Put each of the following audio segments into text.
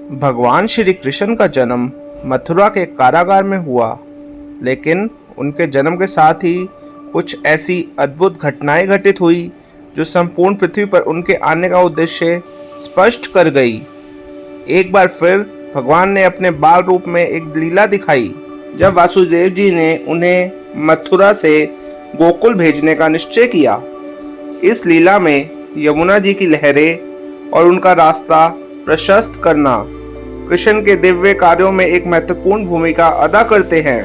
भगवान श्री कृष्ण का जन्म मथुरा के कारागार में हुआ, लेकिन उनके जन्म के साथ ही कुछ ऐसी अद्भुत घटनाएं घटित हुई जो संपूर्ण पृथ्वी पर उनके आने का उद्देश्य स्पष्ट कर गई। एक बार फिर भगवान ने अपने बाल रूप में एक लीला दिखाई, जब वासुदेव जी ने उन्हें मथुरा से गोकुल भेजने का निश्चय किया। इस लीला में यमुना जी की लहरें और उनका रास्ता प्रशस्त करना कृष्ण के दिव्य कार्यों में एक महत्वपूर्ण भूमिका अदा करते हैं।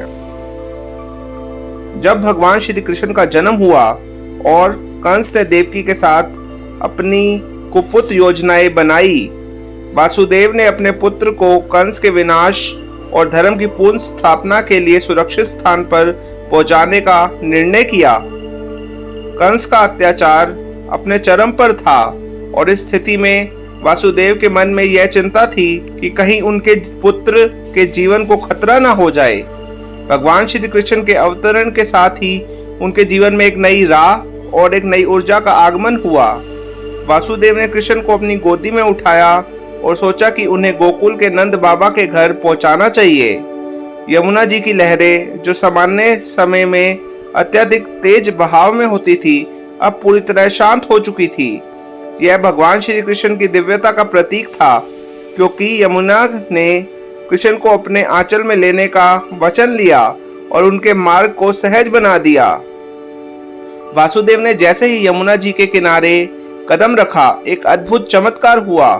जब भगवान श्री कृष्ण का जन्म हुआ और कंस ने देवकी के साथ अपनी कुपुत योजनाएं बनाई, वासुदेव ने अपने पुत्र को कंस के विनाश और धर्म की पूर्ण स्थापना के लिए सुरक्षित स्थान पर पहुंचाने का निर्णय किया। कंस का अत्याचार अपने चरम पर था और इस स्थिति में वासुदेव के मन में यह चिंता थी कि कहीं उनके पुत्र के जीवन को खतरा न हो जाए। भगवान श्री कृष्ण के अवतरण के साथ ही उनके जीवन में एक नई राह और एक नई ऊर्जा का आगमन हुआ। वासुदेव ने कृष्ण को अपनी गोदी में उठाया और सोचा कि उन्हें गोकुल के नंद बाबा के घर पहुंचाना चाहिए। यमुना जी की लहरें, जो सामान्य समय में अत्यधिक तेज बहाव में होती थी, अब पूरी तरह शांत हो चुकी थी। यह भगवान श्री कृष्ण की दिव्यता का प्रतीक था, क्योंकि यमुना ने कृष्ण को अपने आंचल में लेने का वचन लिया और उनके मार्ग को सहज बना दिया। वासुदेव ने जैसे ही यमुना जी के किनारे कदम रखा, एक अद्भुत चमत्कार हुआ।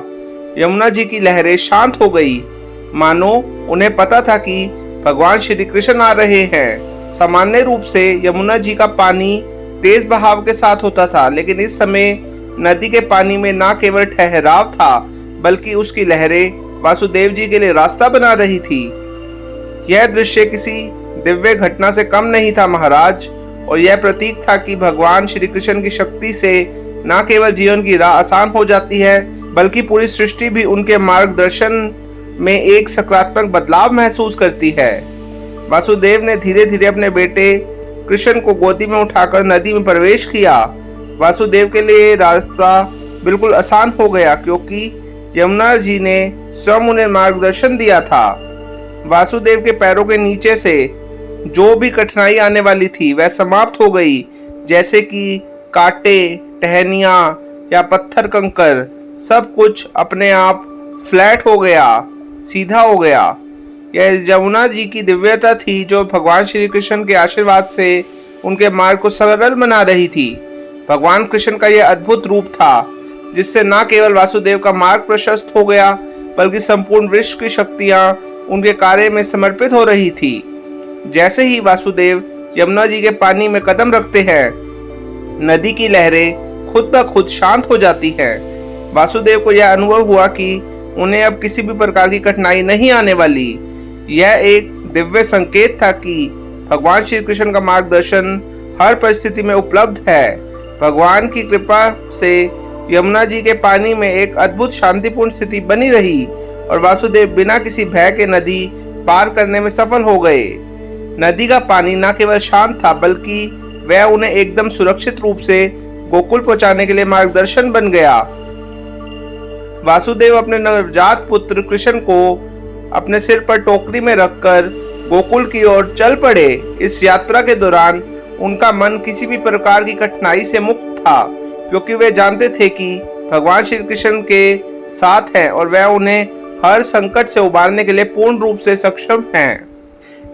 यमुना जी की लहरें शांत हो गई, मानो उन्हें पता था कि भगवान श्री कृष्ण आ रहे हैं। सामान्य रूप से यमुना जी का पानी तेज बहाव के साथ होता था, लेकिन इस समय नदी के पानी में न केवल ठहराव था, बल्कि उसकी लहरें वासुदेव जी के लिए रास्ता बना रही थी। यह दृश्य किसी दिव्य घटना से कम नहीं था महाराज, और यह प्रतीक था कि भगवान श्री कृष्ण की शक्ति से न केवल जीवन की राह आसान हो जाती है, बल्कि पूरी सृष्टि भी उनके मार्गदर्शन में एक सकारात्मक बदलाव महसूस करती है। वासुदेव ने धीरे धीरे अपने बेटे कृष्ण को गोदी में उठाकर नदी में प्रवेश किया। वासुदेव के लिए रास्ता बिल्कुल आसान हो गया, क्योंकि यमुना जी ने स्वयं उन्हें मार्गदर्शन दिया था। वासुदेव के पैरों के नीचे से जो भी कठिनाई आने वाली थी वह समाप्त हो गई, जैसे कि कांटे, टहनियां या पत्थर कंकर, सब कुछ अपने आप फ्लैट हो गया, सीधा हो गया। यह यमुना जी की दिव्यता थी, जो भगवान श्री कृष्ण के आशीर्वाद से उनके मार्ग को सरल बना रही थी। भगवान कृष्ण का यह अद्भुत रूप था, जिससे न केवल वासुदेव का मार्ग प्रशस्त हो गया, बल्कि संपूर्ण विश्व की शक्तियां उनके कार्य में समर्पित हो रही थी। जैसे ही वासुदेव यमुना जी के पानी में कदम रखते हैं, नदी की लहरें खुद ब खुद शांत हो जाती हैं। वासुदेव को यह अनुभव हुआ कि उन्हें अब किसी भी प्रकार की कठिनाई नहीं आने वाली। यह एक दिव्य संकेत था कि भगवान श्री कृष्ण का मार्गदर्शन हर परिस्थिति में उपलब्ध है। भगवान की कृपा से यमुना जी के पानी में एक अद्भुत शांतिपूर्ण स्थिति बनी रही और वासुदेव बिना किसी भय के नदी पार करने में सफल हो गए। नदी का पानी न केवल शांत था, बल्कि वह उन्हें एकदम सुरक्षित रूप से गोकुल पहुंचाने के लिए मार्गदर्शन बन गया। वासुदेव अपने नवजात पुत्र कृष्ण को अपने सिर पर टोकरी में रखकर गोकुल की ओर चल पड़े। इस यात्रा के दौरान उनका मन किसी भी प्रकार की कठिनाई से मुक्त था, क्योंकि वे जानते थे कि भगवान श्री कृष्ण के साथ हैं और वह उन्हें हर संकट से उबारने के लिए पूर्ण रूप से सक्षम हैं।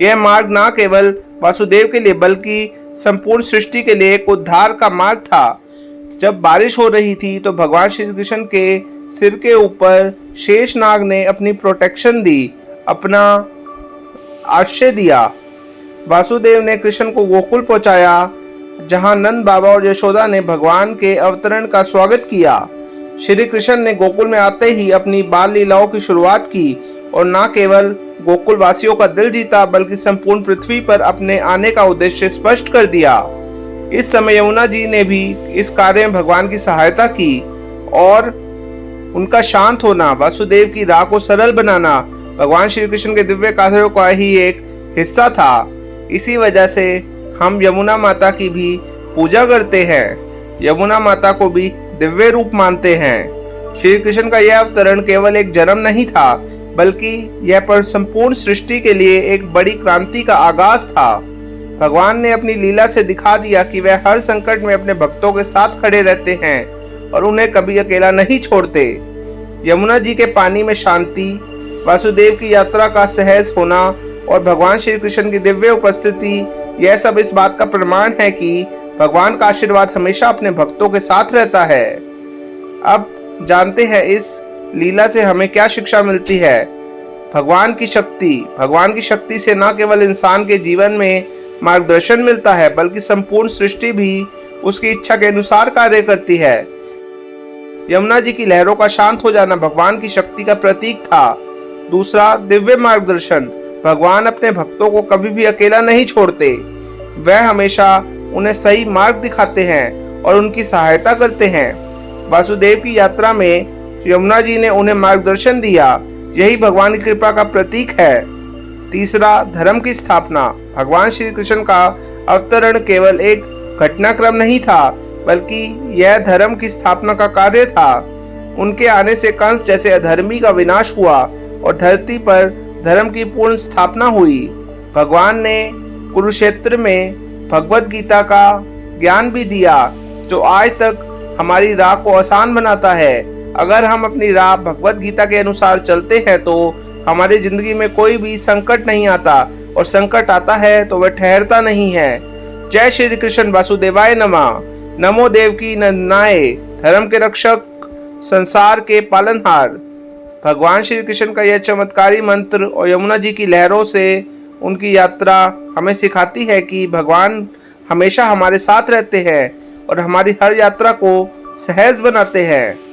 यह मार्ग न केवल वासुदेव के लिए, बल्कि संपूर्ण सृष्टि के लिए एक उद्धार का मार्ग था। जब बारिश हो रही थी तो भगवान श्री कृष्ण के सिर के ऊपर शेषनाग ने अपनी प्रोटेक्शन दी, अपना आश्रय दिया। वासुदेव ने कृष्ण को गोकुल पहुंचाया, जहां नंद बाबा और यशोदा ने भगवान के अवतरण का स्वागत किया। श्री कृष्ण ने गोकुल में आते ही अपनी बाल लीलाओं की शुरुआत की और न केवल गोकुल वासियों का दिल जीता, बल्कि संपूर्ण पृथ्वी पर अपने आने का उद्देश्य स्पष्ट कर दिया। इस समय यमुना जी ने भी इस कार्य में भगवान की सहायता की, और उनका शांत होना, वासुदेव की राह को सरल बनाना भगवान श्री कृष्ण के दिव्य कार्यों का ही एक हिस्सा था। इसी वजह से हम यमुना माता की भी पूजा करते हैं, यमुना माता को भी दिव्य रूप मानते हैं। श्री कृष्ण का यह अवतरण केवल एक जन्म नहीं था, बल्कि यह पर संपूर्ण सृष्टि के लिए एक बड़ी क्रांति का आगाज था। भगवान ने अपनी लीला से दिखा दिया कि वह हर संकट में अपने भक्तों के साथ खड़े रहते हैं और उन्हें कभी अकेला नहीं छोड़ते। यमुना जी के पानी में शांति, वासुदेव की यात्रा का सहज होना और भगवान श्री कृष्ण की दिव्य उपस्थिति, यह सब इस बात का प्रमाण है कि भगवान का आशीर्वाद हमेशा अपने भक्तों के साथ रहता है। अब जानते हैं इस लीला से हमें क्या शिक्षा मिलती है। भगवान की शक्ति से न केवल इंसान के जीवन में मार्गदर्शन मिलता है, बल्कि संपूर्ण सृष्टि भी उसकी इच्छा के अनुसार कार्य करती है। यमुना जी की लहरों का शांत हो जाना भगवान की शक्ति का प्रतीक था। दूसरा, दिव्य मार्गदर्शन। भगवान अपने भक्तों को कभी भी अकेला नहीं छोड़ते। वह हमेशा उन्हें सही मार्ग दिखाते हैं और उनकी सहायता करते हैं। वासुदेव की यात्रा में यमुना जी ने उन्हें मार्गदर्शन दिया। यही भगवान की कृपा का प्रतीक है। तीसरा, धर्म की स्थापना। भगवान श्री कृष्ण का अवतरण केवल एक घटनाक्रम नहीं था, बल्कि यह धर्म की स्थापना का कार्य था। उनके आने से कंस जैसे अधर्मी का विनाश हुआ और धरती पर धर्म की पूर्ण स्थापना हुई। भगवान ने कुरुक्षेत्र में भगवत गीता का ज्ञान भी दिया, जो आज तक हमारी राह को आसान बनाता है। अगर हम अपनी राह भगवत गीता के अनुसार चलते हैं तो हमारी जिंदगी में कोई भी संकट नहीं आता, और संकट आता है तो वह ठहरता नहीं है। जय श्री कृष्ण वासुदेवाय नमः। नमो देवकी नंदनाय, धर्म के रक्षक, संसार के पालनहार। भगवान श्री कृष्ण का यह चमत्कारी मंत्र और यमुना जी की लहरों से उनकी यात्रा हमें सिखाती है कि भगवान हमेशा हमारे साथ रहते हैं और हमारी हर यात्रा को सहज बनाते हैं।